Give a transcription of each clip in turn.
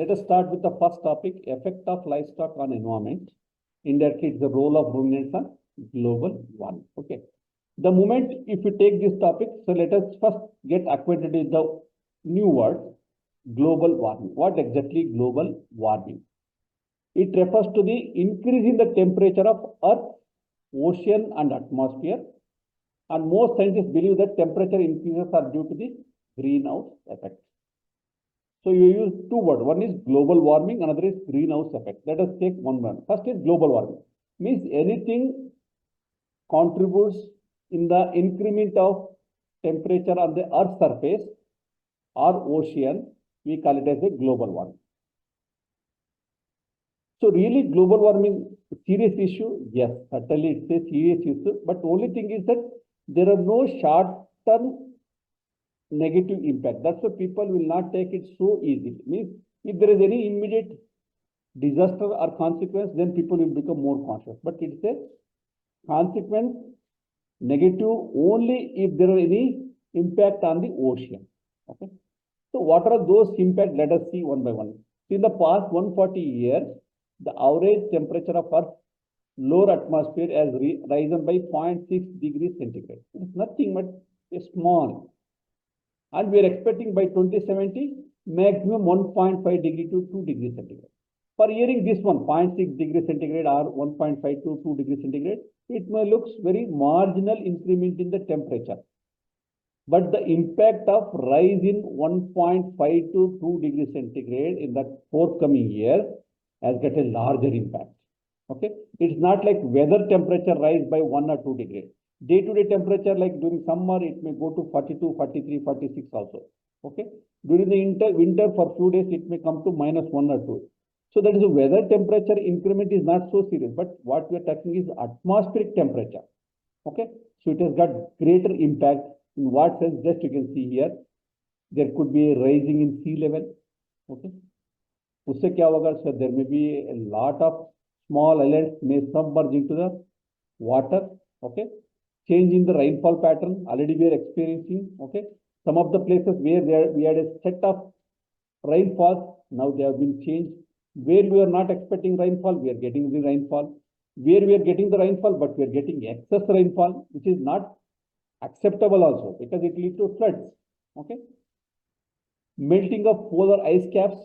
Let us start with the first topic, effect of livestock on environment. Indirectly, it's the role of ruminants on global warming. Okay. The moment if you take this topic, so let us first get acquainted with the new word, global warming. What exactly global warming? It refers to the increase in the temperature of Earth, ocean and atmosphere. And most scientists believe that temperature increases are due to the greenhouse effect. So you use two words. One is global warming, another is greenhouse effect. Let us take one word. First is global warming. Means anything contributes in the increment of temperature on the Earth's surface or ocean, we call it as a global warming. So really global warming serious issue? Yes, certainly it's a serious issue. But only thing is that there are no short-term negative impact. That's why people will not take it so easily. Means if there is any immediate disaster or consequence, then people will become more conscious. But it's a consequence negative only if there are any impact on the ocean. Okay. So what are those impacts? Let us see one by one. In the past 140 years, the average temperature of Earth's lower atmosphere has risen by 0.6 degrees centigrade. It's nothing but a small. And we are expecting by 2070 maximum 1.5 degree to 2 degrees centigrade. For hearing this one, 0.6 degrees centigrade or 1.5 to 2 degrees centigrade, it may look very marginal increment in the temperature. But the impact of rise in 1.5 to 2 degrees centigrade in the forthcoming years has got a larger impact. Okay, it's not like weather temperature rise by 1 or 2 degrees. Day-to-day temperature, like during summer, it may go to 42, 43, 46 also. Okay, during the winter for few days, it may come to -1 or 2. So that is the weather temperature increment is not so serious. But what we are talking is atmospheric temperature. Okay, so it has got greater impact. In what sense? Just you can see here, there could be a rising in sea level. Okay, usse kya hoga? So there may be a lot of small islands may submerge into the water. Okay, change in the rainfall pattern already we are experiencing. Okay, some of the places where we had a set of rainfalls, now they have been changed. Where we are not expecting rainfall, we are getting the rainfall. Where we are getting the rainfall, but we are getting excess rainfall, which is not acceptable also because it leads to floods. Okay, melting of polar ice caps,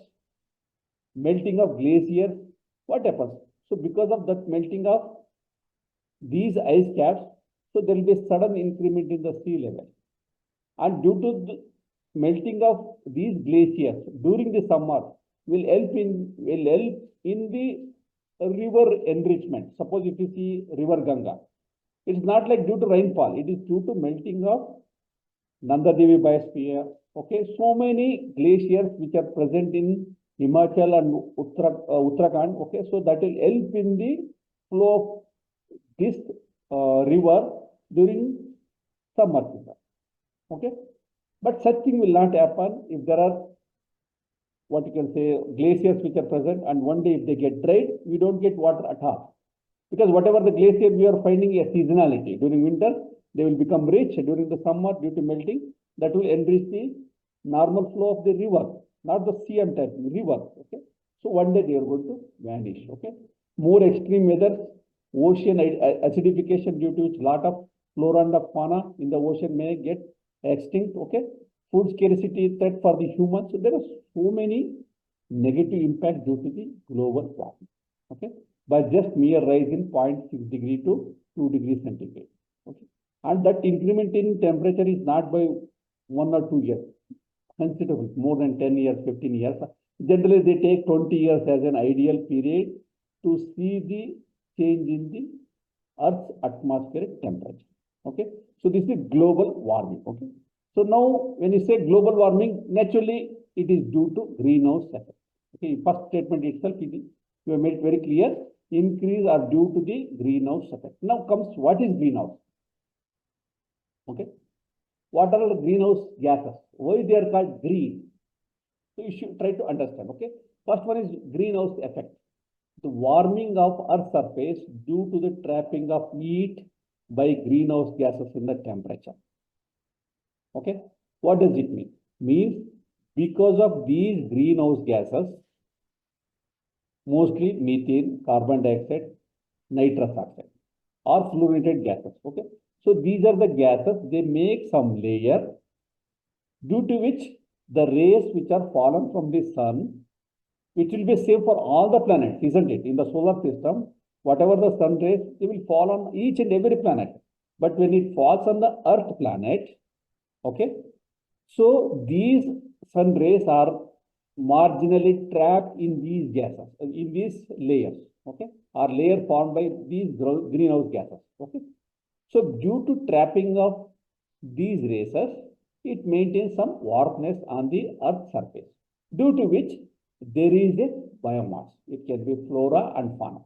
melting of glaciers. What happens? So because of that melting of these ice caps, so there will be a sudden increment in the sea level. And due to the melting of these glaciers during the summer will help in the river enrichment. Suppose if you see River Ganga, it's not like due to rainfall, it is due to melting of Nanda Devi biosphere. Okay, so many glaciers which are present in Himachal and Uttarakhand. Okay, so that will help in the flow of this river during summer season. Okay, but such thing will not happen if there are what you can say glaciers which are present, and one day if they get dried, we don't get water at all. Because whatever the glacier we are finding a seasonality. During winter, they will become rich. During the summer, due to melting, that will enrich the normal flow of the river, not the sea and river. Okay, so one day they are going to vanish. Okay, more extreme weather, ocean acidification due to which lot of flora and fauna in the ocean may get extinct. Okay, food scarcity threat for the humans. So there are so many negative impacts due to the global warming. Okay, by just mere rise in 0.6 degree to 2 degrees centigrade. Okay, and that increment in temperature is not by 1 or 2 years, considerable, more than 10 years, 15 years. Generally, they take 20 years as an ideal period to see the change in the Earth's atmospheric temperature. Okay, so this is global warming. Okay, so now when you say global warming, naturally it is due to greenhouse effect. Okay, first statement itself it is you have made very clear. Increase are due to the greenhouse effect. Now comes what is greenhouse? Okay, what are the greenhouse gases? Why they are called green? So you should try to understand. Okay, first one is greenhouse effect. The warming of Earth's surface due to the trapping of heat by greenhouse gases in the temperature. Okay, what does it mean? Means because of these greenhouse gases, mostly methane, carbon dioxide, nitrous oxide, or fluorinated gases. Okay, so these are the gases. They make some layer due to which the rays which are fallen from the sun, which will be same for all the planets, isn't it? In the solar system, whatever the sun rays, they will fall on each and every planet. But when it falls on the Earth planet, okay, so these sun rays are marginally trapped in these gases, in these layers, okay, are layer formed by these greenhouse gases, okay. So due to trapping of these rays, it maintains some warmness on the Earth's surface, due to which there is a biomass. It can be flora and fauna.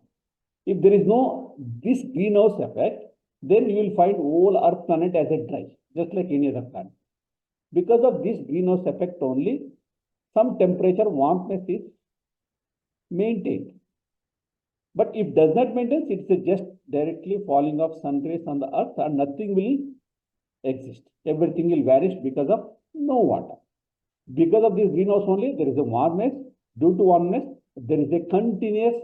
If there is no this greenhouse effect, then you will find whole Earth planet as a dry, just like any other planet. Because of this greenhouse effect only, some temperature warmness is maintained. But if does not maintain, it's just directly falling of sun rays on the Earth and nothing will exist. Everything will vanish because of no water. Because of this greenhouse only, there is a warmness. Due to warmness, there is a continuous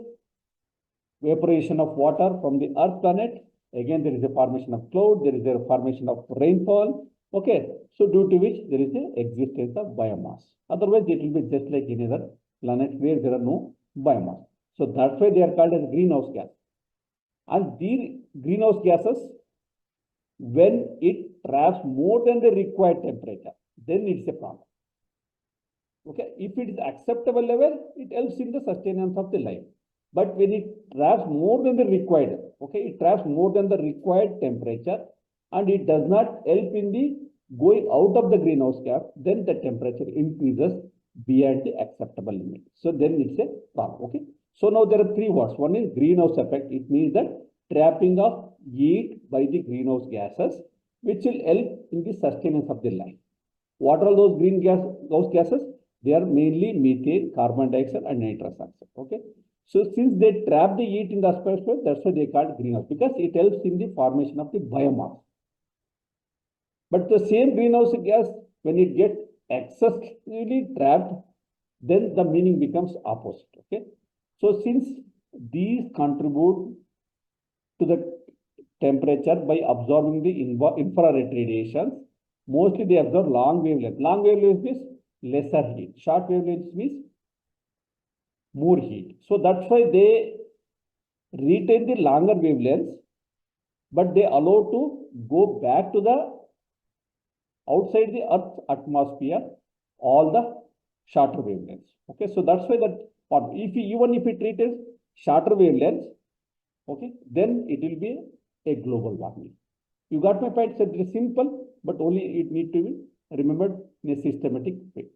evaporation of water from the Earth planet. Again, there is a formation of cloud, there is a formation of rainfall. Okay, so due to which there is a existence of biomass. Otherwise, it will be just like any other planet where there are no biomass. So that's why they are called as greenhouse gas. And these greenhouse gases, when it traps more than the required temperature, then it's a problem. Okay, if it is acceptable level, it helps in the sustenance of the life. But when it traps more than the required, okay, it traps more than the required temperature, and it does not help in the going out of the greenhouse gas, then the temperature increases beyond the acceptable limit. So then it's a problem. Okay. So now there are three words. One is greenhouse effect. It means that trapping of heat by the greenhouse gases, which will help in the sustenance of the life. What are those greenhouse gases? They are mainly methane, carbon dioxide, and nitrous oxide. Okay. So since they trap the heat in the atmosphere, that's why they call it greenhouse, because it helps in the formation of the biomass. But the same greenhouse gas, when it gets excessively trapped, then the meaning becomes opposite. Okay. So since these contribute to the temperature by absorbing the infrared radiations, mostly they absorb long wavelength. Long wavelength means lesser heat. Short wavelength means more heat. So that's why they retain the longer wavelengths, but they allow to go back to the outside the Earth's atmosphere all the shorter wavelengths. Okay, so that's why that part, even if it retains shorter wavelengths, okay, then it will be a global warming. You got my point? So it's simple, but only it need to be remembered in a systematic way.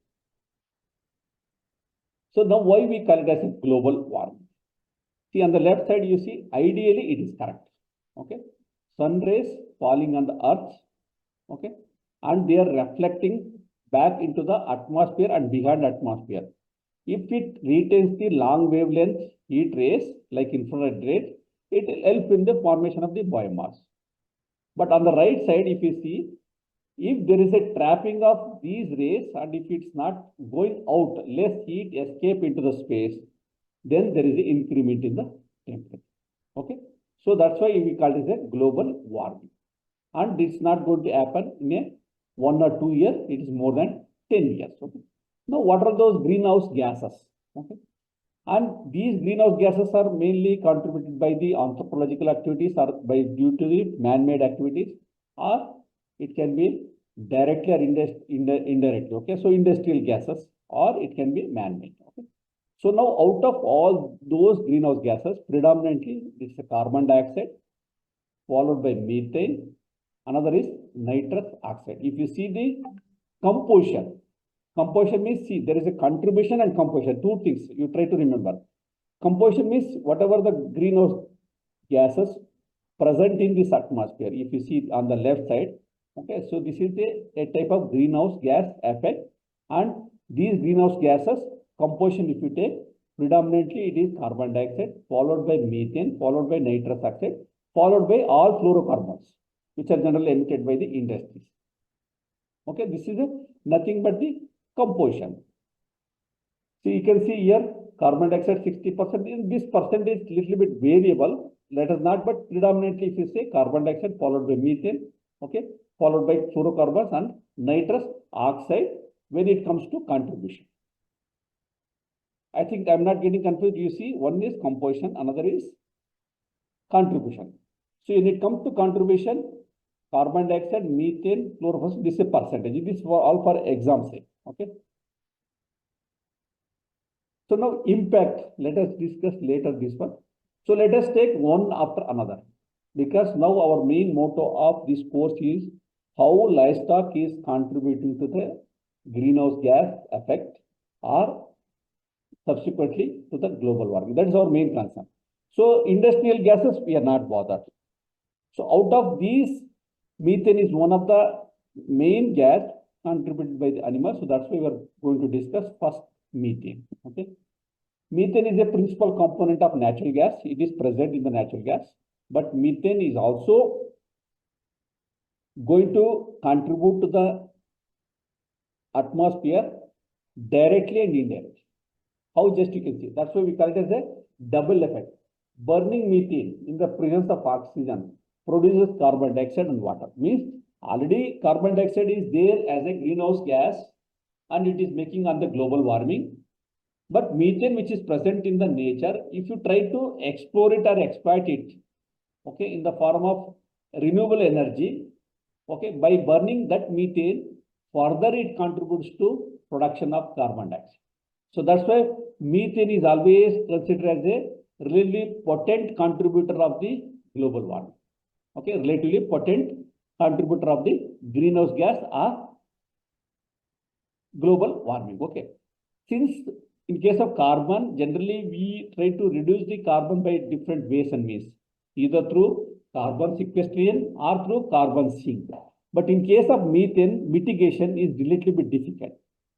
So now why we call it as a global warming? See, on the left side, you see, ideally it is correct. Okay, sun rays falling on the Earth, okay, and they are reflecting back into the atmosphere and beyond atmosphere. If it retains the long wavelength heat rays like infrared rays, it will help in the formation of the biomass. But on the right side, if you see, if there is a trapping of these rays and if it's not going out, less heat escape into the space, then there is an increment in the temperature. Okay, so that's why we call it as a global warming. And it's not going to happen in a 1 or 2 years, it is more than 10 years. Okay. Now, what are those greenhouse gases? Okay. And these greenhouse gases are mainly contributed by the anthropological activities or by due to the man-made activities, or it can be directly or indirectly. Okay, so industrial gases, or it can be man-made. Okay. So now, out of all those greenhouse gases, predominantly it's a carbon dioxide, followed by methane. Another is nitrous oxide. If you see the composition means, see, there is a contribution and composition, two things you try to remember. Composition means whatever the greenhouse gases present in this atmosphere. If you see on the left side, okay, so this is a type of greenhouse gas effect, and these greenhouse gases composition, if you take, predominantly it is carbon dioxide, followed by methane, followed by nitrous oxide, followed by all fluorocarbons, which are generally emitted by the industries. Okay, this is nothing but the composition. So you can see here carbon dioxide 60%. This percentage little bit variable. Let us not, but predominantly if you say carbon dioxide followed by methane, okay, followed by fluorocarbons and nitrous oxide when it comes to contribution. I think I'm not getting confused. You see, one is composition, another is contribution. So when it comes to contribution, carbon dioxide, methane, fluorocarbons, this is a percentage. This is for all for exam sake. Okay. So now impact, let us discuss later this one. So let us take one after another, because now our main motto of this course is how livestock is contributing to the greenhouse gas effect or subsequently to the global warming. That is our main concern. So industrial gases, we are not bothered. So out of these, methane is one of the main gas contributed by the animals. So that's why we are going to discuss first methane. Okay. Methane is a principal component of natural gas. It is present in the natural gas, but methane is also going to contribute to the atmosphere directly and indirectly. How just you can see. That's why we call it as a double effect. Burning methane in the presence of oxygen produces carbon dioxide and water. Means already carbon dioxide is there as a greenhouse gas and it is making on the global warming. But methane, which is present in the nature, if you try to explore it or exploit it, okay, in the form of renewable energy, okay, by burning that methane, further it contributes to production of carbon dioxide. So that's why methane is always considered as a relatively potent contributor of the global warming. Okay, relatively potent contributor of the greenhouse gas or global warming. Okay, since in case of carbon, generally we try to reduce the carbon by different ways and means, either through carbon sequestration or through carbon sink. But in case of methane, mitigation is a little bit difficult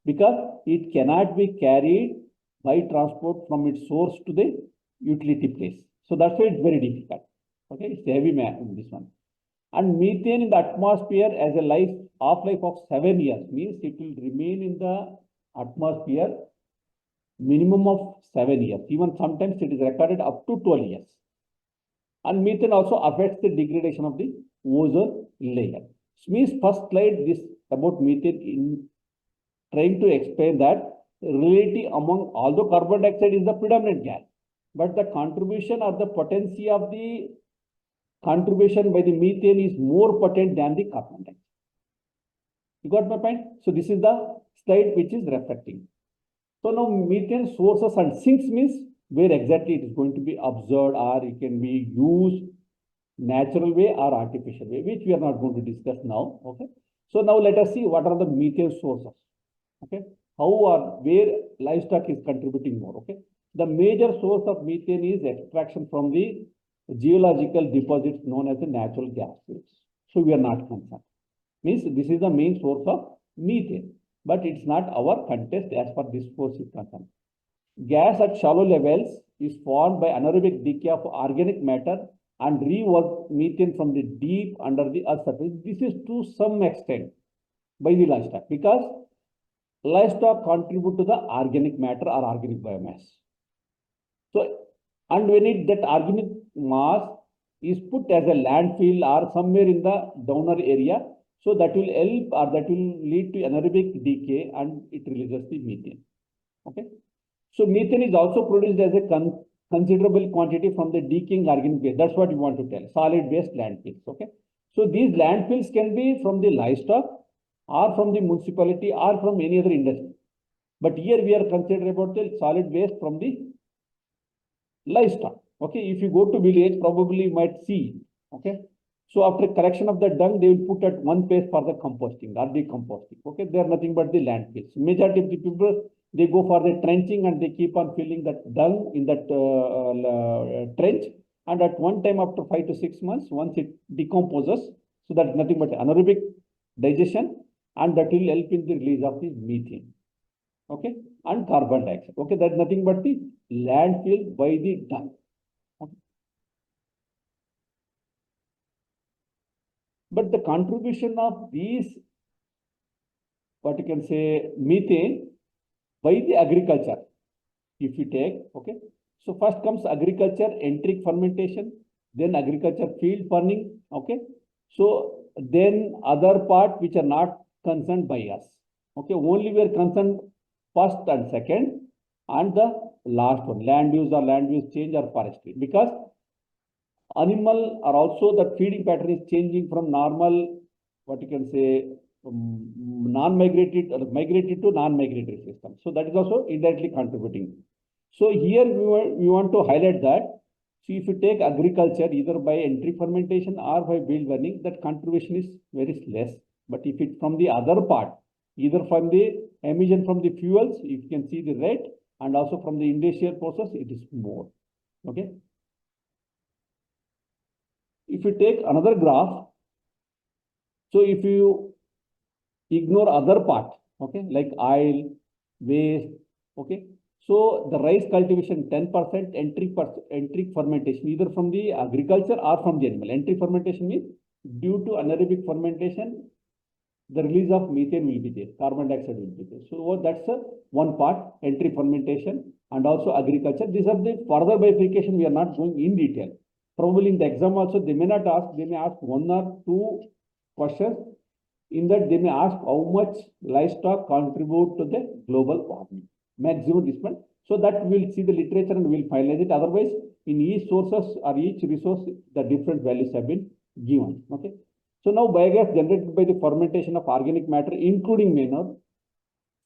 because it cannot be carried by transport from its source to the utility place. So that's why it's very difficult. Okay, it's heavy in this one. And methane in the atmosphere as a half-life of 7 years means it will remain in the atmosphere minimum of 7 years. Even sometimes it is recorded up to 12 years. And methane also affects the degradation of the ozone layer. So means first slide this about methane in trying to explain that relativity among, although carbon dioxide is the predominant gas, but the contribution or the potency of the contribution by the methane is more potent than the carbon dioxide. You got my point? So this is the slide which is reflecting. So now methane sources and sinks means where exactly it is going to be observed or it can be used natural way or artificial way, which we are not going to discuss now. Okay. So now let us see what are the methane sources. Okay. How or where livestock is contributing more. Okay. The major source of methane is extraction from the geological deposits known as the natural gas fields. So we are not concerned. Means this is the main source of methane, but it's not our contest as far this course is concerned. Gas at shallow levels is formed by anaerobic decay of organic matter and rework methane from the deep under the earth surface. This is to some extent by the livestock because livestock contribute to the organic matter or organic biomass. So, and when that organic mass is put as a landfill or somewhere in the downer area, so that will help or that will lead to anaerobic decay and it releases the methane. Okay. So methane is also produced as a considerable quantity from the decaying organic waste. That's what we want to tell. Solid waste landfills. Okay. So these landfills can be from the livestock or from the municipality or from any other industry. But here we are considering about the solid waste from the livestock. Okay. If you go to village, probably you might see. Okay. So after collection of the dung, they will put at one place for the composting or decomposting. Okay, they are nothing but the landfills. Majority of the people, they go for the trenching and they keep on filling that dung in that trench. And at one time after 5 to 6 months, once it decomposes, so that's nothing but anaerobic digestion, and that will help in the release of the methane. Okay, and carbon dioxide. Okay, that's nothing but the landfill by the dung. Okay. But the contribution of these, what you can say, methane by the agriculture if you take, okay. So first comes agriculture, enteric fermentation, then agriculture field burning, okay. So then other part which are not concerned by us, okay. Only we are concerned first and second, and the last one, land use or land use change or forestry, because animal are also the feeding pattern is changing from normal, what you can say, non-migrated or migrated to non-migratory system. So that is also indirectly contributing. So here we want to highlight that. So if you take agriculture either by enteric fermentation or by field burning, that contribution is very less. But if it's from the other part, either from the emission from the fuels, you can see the rate, and also from the industrial process, it is more. Okay. If you take another graph, so if you ignore other part, okay, like oil, waste, okay. So the rice cultivation 10%, enteric fermentation, either from the agriculture or from the animal. Enteric fermentation means due to anaerobic fermentation, the release of methane will be there, carbon dioxide will be there. So that's one part, enteric fermentation, and also agriculture. These are the further bifurcation. We are not going in detail. Probably in the exam also, they may not ask, they may ask one or two questions. In that, they may ask how much livestock contribute to the global warming, maximum this one. So that we'll see the literature and we'll finalize it. Otherwise, in each sources or each resource, the different values have been given. Okay. So now biogas generated by the fermentation of organic matter, including manure,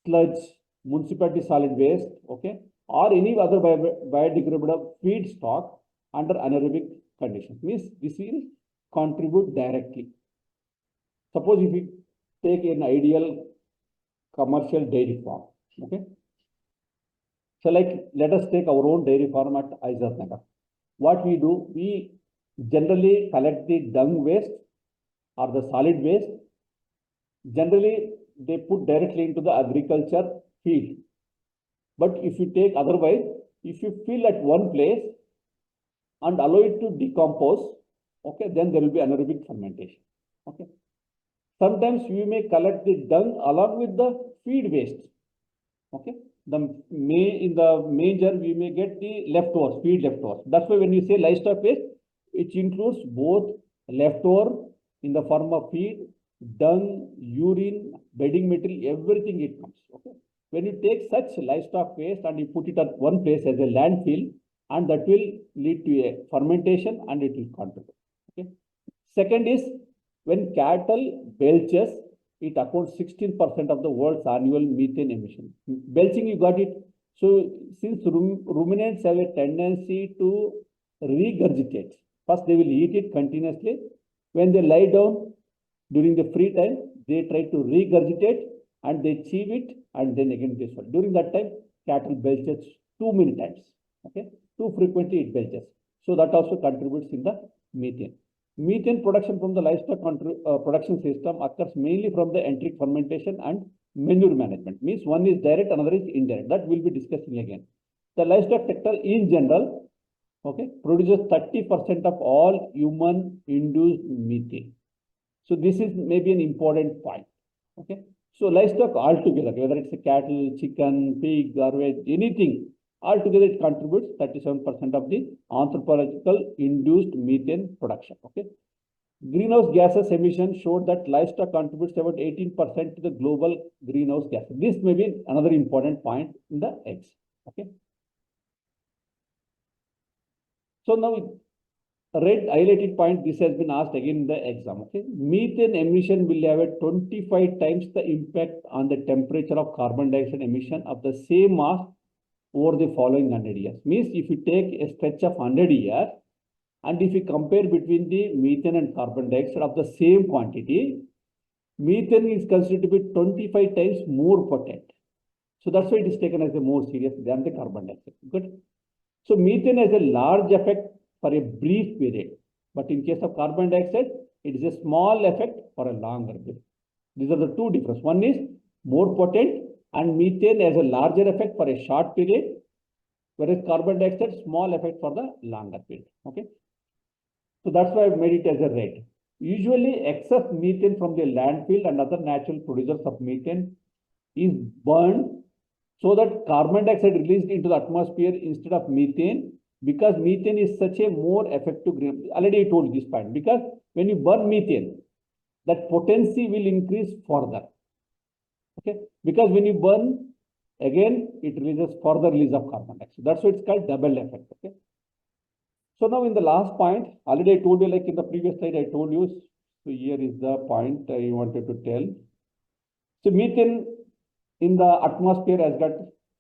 sludge, municipality solid waste, okay, or any other biodegradable feedstock under anaerobic conditions, means this will contribute directly. Suppose if we take an ideal commercial dairy farm, okay. So like, let us take our own dairy farm at Aizath Nagar. What we do, we generally collect the dung waste or the solid waste. Generally, they put directly into the agriculture field. But if you take otherwise, if you fill at one place and allow it to decompose, okay, then there will be anaerobic fermentation. Okay. Sometimes we may collect the dung along with the feed waste. Okay. In the manger, we may get the leftovers, feed leftovers. That's why when you say livestock waste, it includes both leftover in the form of feed, dung, urine, bedding material, everything it comes. Okay. When you take such livestock waste and you put it at one place as a landfill, and that will lead to a fermentation and it will contribute. Okay. Second is when cattle belches, it accounts 16% of the world's annual methane emission. Belching, you got it. So since ruminants have a tendency to regurgitate, first they will eat it continuously. When they lie down during the free time, they try to regurgitate and they chew it and then again they swallow. During that time, cattle belches too many times. Okay, too frequently it belches. So that also contributes in the methane. Methane production from the livestock production system occurs mainly from the enteric fermentation and manure management. Means one is direct, another is indirect. That we'll be discussing again. The livestock sector in general, okay, produces 30% of all human-induced methane. So this is maybe an important point. Okay. So livestock altogether, whether it's a cattle, chicken, pig, or anything, altogether it contributes 37% of the anthropological induced methane production. Okay. Greenhouse gases emission showed that livestock contributes about 18% to the global greenhouse gas. This may be another important point in the eggs. Okay. So now red highlighted point, this has been asked again in the exam. Okay. Methane emission will have a 25 times the impact on the temperature of carbon dioxide emission of the same mass over the following 100 years. Means if you take a stretch of 100 years and if you compare between the methane and carbon dioxide of the same quantity, methane is considered to be 25 times more potent. So that's why it is taken as a more serious than the carbon dioxide. Good. So methane has a large effect for a brief period, but in case of carbon dioxide, it is a small effect for a longer period. These are the two differences. One is more potent, and methane has a larger effect for a short period, whereas carbon dioxide, small effect for the longer period. Okay. So that's why I've made it as a red. Usually excess methane from the landfill and other natural producers of methane is burned so that carbon dioxide released into the atmosphere instead of methane, because methane is such a more effective green. Already I told you this point, because when you burn methane, that potency will increase further. Okay, because when you burn, again, it releases further release of carbon dioxide. That's why it's called double effect. Okay. So now in the last point, already I told you, like in the previous slide, I told you, so here is the point I wanted to tell. So methane in the atmosphere has got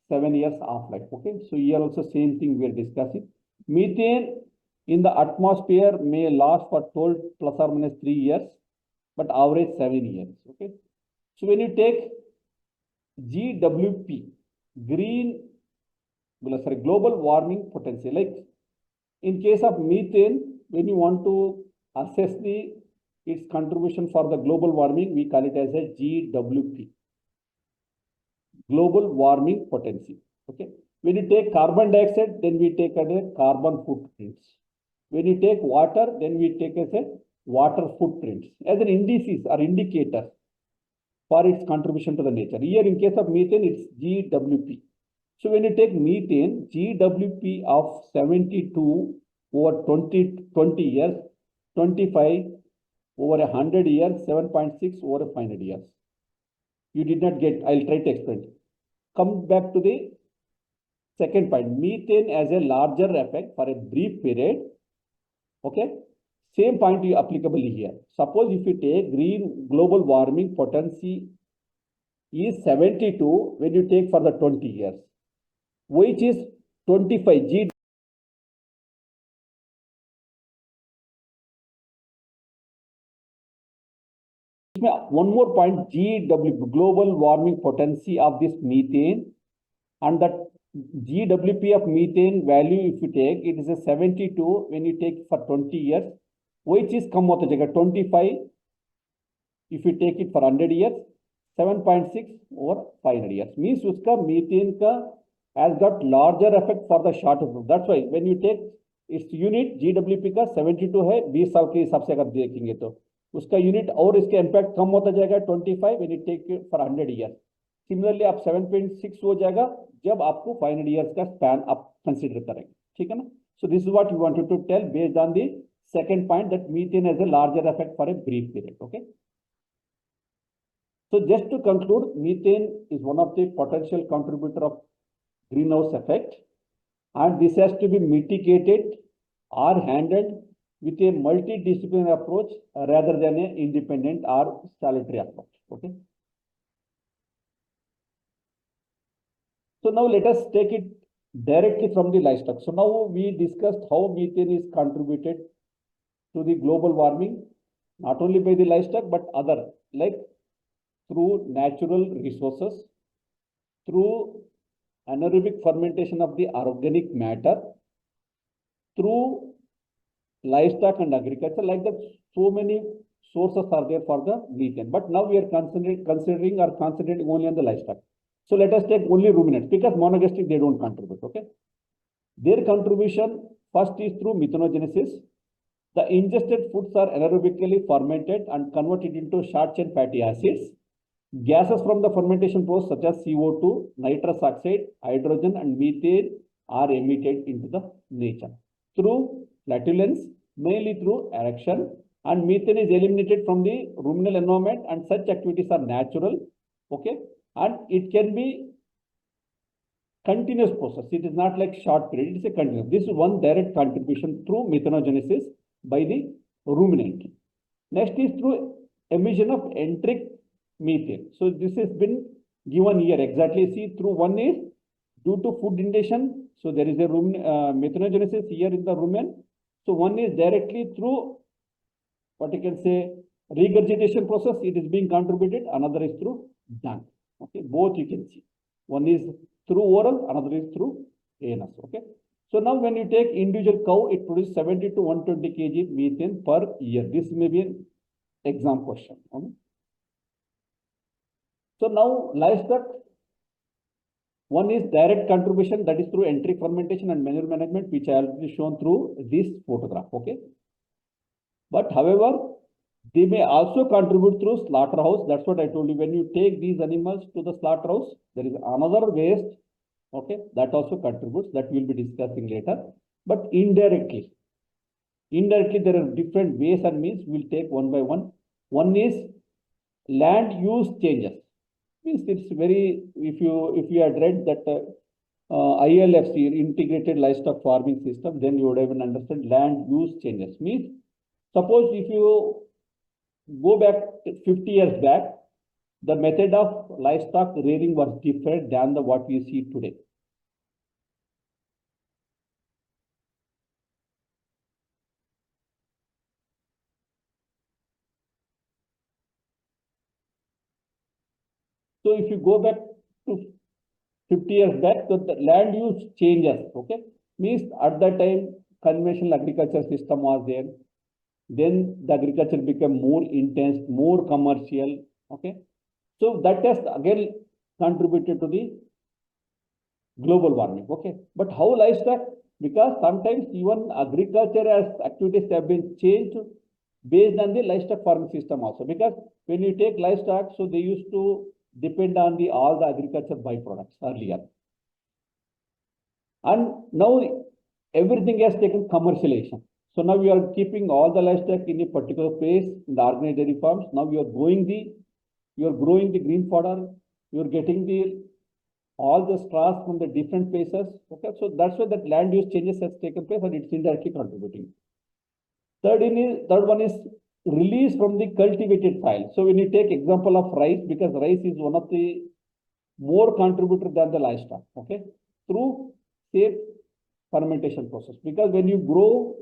7 years half-life. Okay, so here also same thing we are discussing. Methane in the atmosphere may last for 12 plus or minus 3 years, but average 7 years. Okay, so when you take GWP, global warming potential, like in case of methane, when you want to assess its contribution for the global warming, we call it as a GWP, global warming potential. Okay. When you take carbon dioxide, then we take as a carbon footprints. When you take water, then we take as a water footprints as an indices or indicator for its contribution to the nature. Here in case of methane, it's GWP. So when you take methane, GWP of 72 over 20 years, 25 over 100 years, 7.6 over 500 years. You did not get, I'll try to explain. Come back to the second point. Methane as a larger effect for a brief period. Okay. Same point is applicable here. Suppose if you take green global warming potency is 72 when you take for the 20 years, which is 25 G. One more point, GW, global warming potency of this methane, and that GWP of methane value, if you take, it is a 72 when you take for 20 years, which is come out 25 if you take it for 100 years, 7.6 over 500 years. Means uska methane ka has got larger effect for the shorter group. That's why when you take its unit GWP का 72 है, 20 साल के हिसाब से अगर देखेंगे तो उसका यूनिट और इसका इम्पैक्ट कम होता जाएगा 25 when you take it for 100 years. Similarly आप 7.6 हो जाएगा जब आपको 500 years का स्पैन आप कंसीडर करेंगे. ठीक है ना. So this is what we wanted to tell based on the second point, that methane has a larger effect for a brief period. Okay. So just to conclude, methane is one of the potential contributor of greenhouse effect, and this has to be mitigated or handled with a multidisciplinary approach rather than an independent or solitary approach. Okay. So now let us take it directly from the livestock. So now we discussed how methane is contributed to the global warming, not only by the livestock, but other, like through natural resources, through anaerobic fermentation of the organic matter, through livestock and agriculture. Like that, so many sources are there for the methane. But now we are concentrating only on the livestock. So let us take only ruminants, because monogastric they don't contribute. Okay. Their contribution first is through methanogenesis. The ingested foods are anaerobically fermented and converted into short chain fatty acids. Gases from the fermentation process such as CO2, nitrous oxide, hydrogen and methane are emitted into the nature through flatulence, mainly through erection, and methane is eliminated from the ruminal environment, and such activities are natural. Okay. And it can be continuous process. It is not like short period, it is a continuous. This is one direct contribution through methanogenesis by the ruminant. Next is through emission of enteric methane. So this has been given here exactly. See, through one is due to food ingestion. So there is a methanogenesis here in the rumen. So one is directly through what you can say regurgitation process. It is being contributed. Another is through dung. Okay, both you can see. One is through oral, another is through anus. Okay. So now when you take individual cow, it produces 70 to 120 kg methane per year. This may be an exam question. Okay. So now livestock, one is direct contribution, that is through enteric fermentation and manure management, which I already shown through this photograph. Okay. But however, They may also contribute through slaughterhouse. That's what I told you. When you take these animals to the slaughterhouse, there is another waste. Okay, that also contributes. That we'll be discussing later. But indirectly, there are different ways and means. We'll take one by one. One is land use changes. Means it's very, if you had read that ILFC, integrated livestock farming system, then you would even understand land use changes. Means suppose if you go back 50 years back, the method of livestock rearing was different than the what we see today. So if you go back to 50 years back, so the land use changes, okay? Means at that time, conventional agriculture system was there. Then the agriculture became more intense, more commercial, okay? So that has again contributed to the global warming, okay? But how livestock? Because sometimes even agriculture as activities have been changed based on the livestock farming system also. Because when you take livestock, so they used to depend on all the agriculture byproducts earlier. And now everything has taken commercialization. So now we are keeping all the livestock in a particular place in the organized dairy farms. Now you are growing the green fodder, you are getting all the straws from the different places. Okay, so that's why that land use changes has taken place and it's indirectly contributing. Third one is release from the cultivated soil. So when you take example of rice, because rice is one of the more contributor than the livestock, okay, through say fermentation process. Because when you grow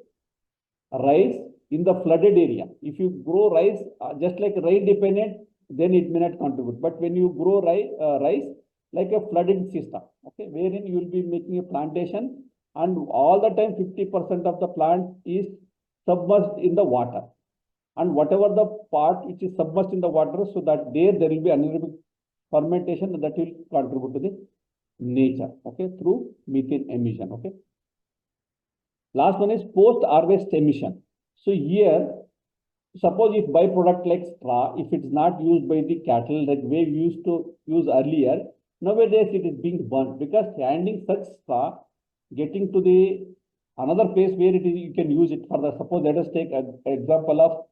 rice in the flooded area, if you grow rice just like rain dependent, then it may not contribute. But when you grow rice like a flooded system, okay, wherein you will be making a plantation and all the time 50% of the plant is submerged in the water, and whatever the part which is submerged in the water, so that there will be anaerobic fermentation that will contribute to the nature, okay, through methane emission, okay. Last one is post harvest emission. So here, suppose if byproduct like straw, if it's not used by the cattle like way we used to use earlier, nowadays it is being burnt, because handling such straw, getting to the another place where it is, you can use it for the, suppose let us take an example of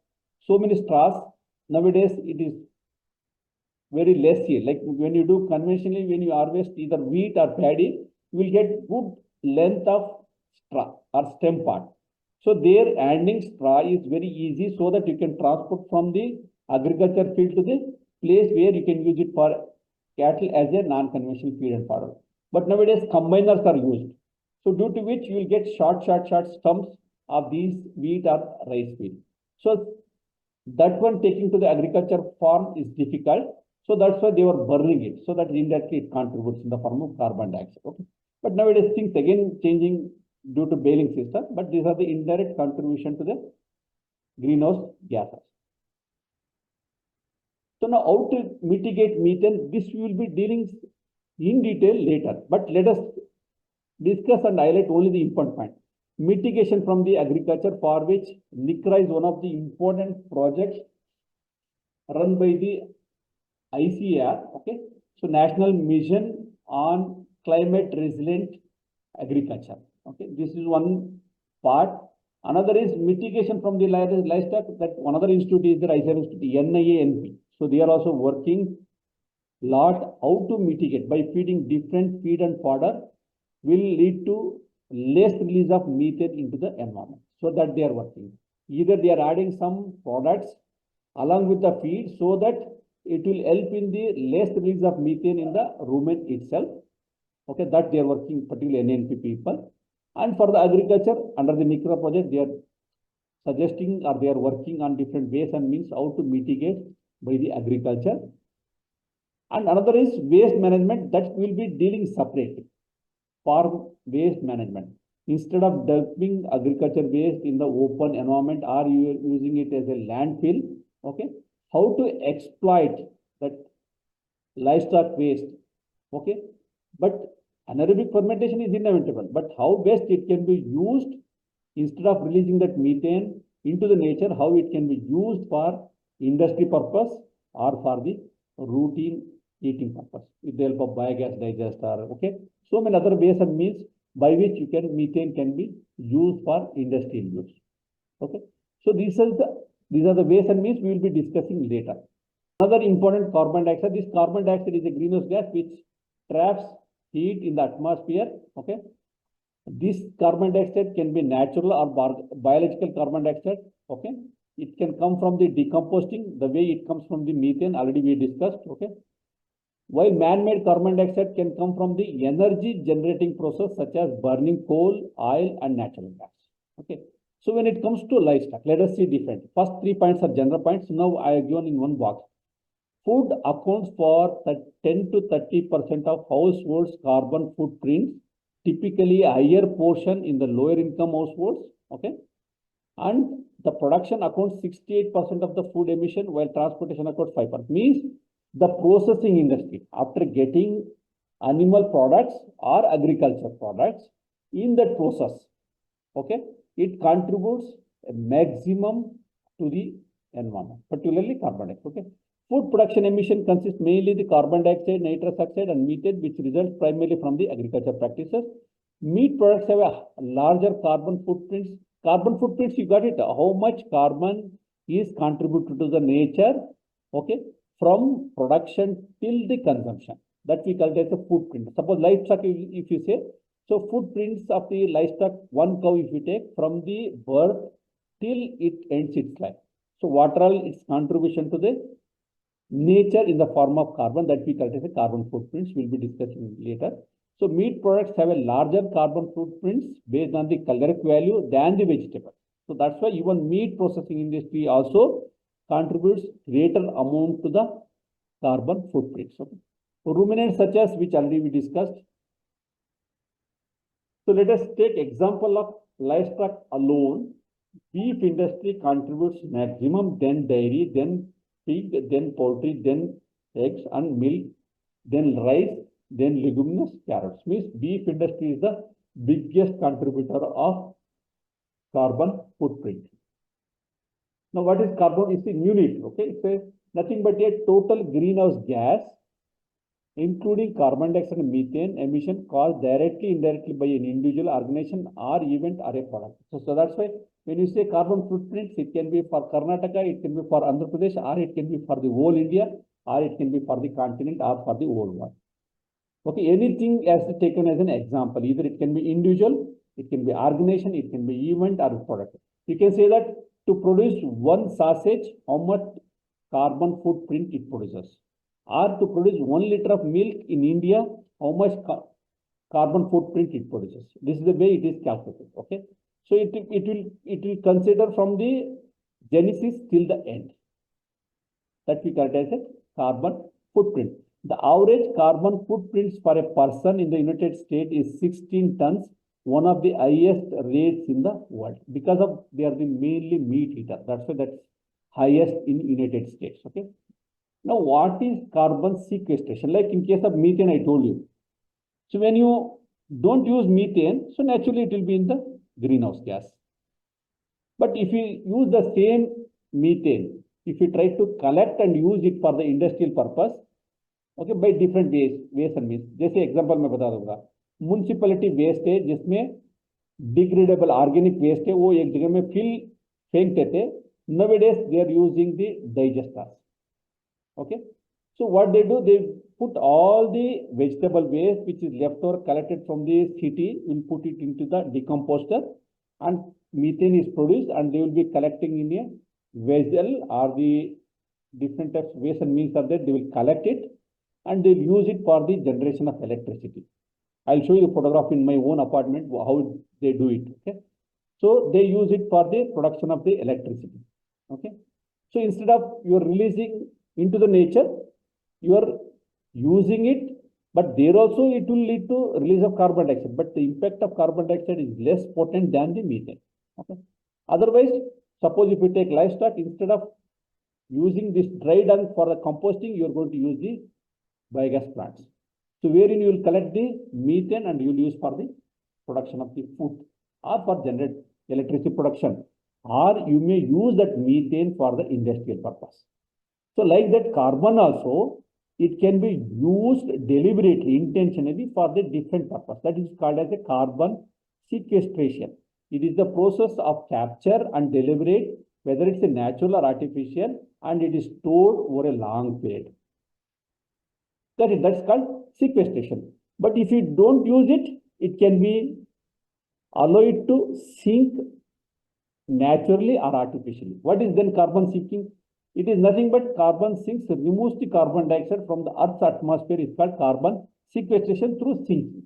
so many straws. Nowadays it is very less here. Like when you do conventionally, when you harvest either wheat or paddy, you will get good length of straw or stem part. So there handling straw is very easy, so that you can transport from the agriculture field to the place where you can use it for cattle as a non-conventional feed and fodder. But nowadays combiners are used. So due to which you will get short stumps of these wheat or rice field. So that one taking to the agriculture farm is difficult. So that's why they were burning it. So that indirectly it contributes in the form of carbon dioxide. Okay. But nowadays things again changing due to baling system. But these are the indirect contribution to the greenhouse gases. So now how to mitigate methane? This we will be dealing in detail later. But let us discuss and highlight only the important point. Mitigation from the agriculture, for which NICRA is one of the important projects run by the ICAR, okay. So National Mission on Climate Resilient Agriculture, okay. This is one part. Another is mitigation from the livestock. That another institute is the ICAR institute, NIANP. So they are also working lot how to mitigate by feeding different feed and fodder will lead to less release of methane into the environment. So that they are working. Either they are adding some products along with the feed, so that it will help in the less release of methane in the rumen itself. Okay, that they are working, particularly NNP people. And for the agriculture, under the NICRA project, they are suggesting or they are working on different ways and means how to mitigate by the agriculture. And another is waste management, that will be dealing separately. Farm waste management. Instead of dumping agriculture waste in the open environment, or you are using it as a landfill, okay, how to exploit that livestock waste, okay. But anaerobic fermentation is inevitable, but how best it can be used instead of releasing that methane into the nature, how it can be used for industry purpose or for the routine heating purpose with the help of biogas digester. Okay, so many other ways and means by which methane can be used for industrial use. Okay, so these are the ways and means we will be discussing later. Another important carbon dioxide. This carbon dioxide is a greenhouse gas which traps heat in the atmosphere. Okay, this carbon dioxide can be natural or biological carbon dioxide. Okay, it can come from the decomposting, the way it comes from the methane already we discussed. Okay, while man-made carbon dioxide can come from the energy generating process such as burning coal, oil, and natural gas. Okay, so when it comes to livestock, let us see different. First 3 points are general points. Now I have given in one box. Food accounts for 10 to 30% of households' carbon footprints, typically a higher portion in the lower income households. Okay, and the production accounts 68% of the food emission, while transportation accounts 5%. Means the processing industry, after getting animal products or agriculture products in that process, okay, it contributes a maximum to the environment, particularly carbon dioxide. Okay, food production emission consists mainly the carbon dioxide, nitrous oxide, and methane, which results primarily from the agriculture practices. Meat products have a larger carbon footprints. Carbon footprints, you got it. How much carbon is contributed to the nature, okay, from production till the consumption. That we call it as a footprint. Suppose livestock, if you say, so footprints of the livestock, one cow if you take from the birth till it ends its life. So what are its contribution to the nature in the form of carbon, that we call it as a carbon footprints. We'll be discussing later. So meat products have a larger carbon footprints based on the caloric value than the vegetables. So that's why even meat processing industry also contributes greater amount to the carbon footprints. Okay. So ruminants such as, which already we discussed. So let us take example of livestock alone. Beef industry contributes maximum, then dairy, then pig, then poultry, then eggs and milk, then rice, then leguminous, carrots. Means beef industry is the biggest contributor of carbon footprint. Now, what is carbon? It's a unit. Okay, it's a nothing but a total greenhouse gas, including carbon dioxide and methane emission caused directly, indirectly by an individual, organization, or event or a product. So that's why when you say carbon footprints, it can be for Karnataka, it can be for Andhra Pradesh, or it can be for the whole India, or it can be for the continent or for the whole world. Okay, anything as taken as an example, either it can be individual, it can be organization, it can be event or product. You can say that to produce one sausage, how much carbon footprint it produces, or to produce 1 liter of milk in India, how much carbon footprint it produces. This is the way it is calculated. Okay, so it will consider from the genesis till the end. That we characterize as carbon footprint. The average carbon footprints for a person in the United States is 16 tons, one of the highest rates in the world, because of they are the mainly meat eater. That's why that's highest in United States. Okay. Now, what is carbon sequestration? Like in case of methane, I told you. So when you don't use methane, so naturally it will be in the greenhouse gas. But if you use the same methane, if you try to collect and use it for the industrial purpose, okay, by different ways and means. जैसे example मैं बता दूंगा, municipality waste है जिसमें degradable organic waste है, वो एक जगह में फेंक देते. Nowadays they are using the digesters. Okay, so what they do, they put all the vegetable waste which is left over collected from the city, will put it into the decomposter, and methane is produced, and they will be collecting in a vessel, or the different types of waste and means are there. They will collect it and they will use it for the generation of electricity. I'll show you the photograph in my own apartment how they do it. Okay, so they use it for the production of the electricity. Okay, so instead of you are releasing into the nature, you are using it, but there also it will lead to release of carbon dioxide, but the impact of carbon dioxide is less potent than the methane. Okay, otherwise, suppose if you take livestock, instead of using this dry dung for the composting, you are going to use the biogas plants. So wherein you will collect the methane and you will use for the production of the food, or for generate electricity production, or you may use that methane for the industrial purpose. So like that carbon also, it can be used deliberately, intentionally for the different purpose. That is called as a carbon sequestration. It is the process of capture and deliberate, whether it's a natural or artificial, and it is stored over a long period. That's called sequestration. But if you don't use it, it can be allowed to sink naturally or artificially. What is then carbon sinking? It is nothing but carbon sinks, removes the carbon dioxide from the Earth's atmosphere. It's called carbon sequestration through sinking.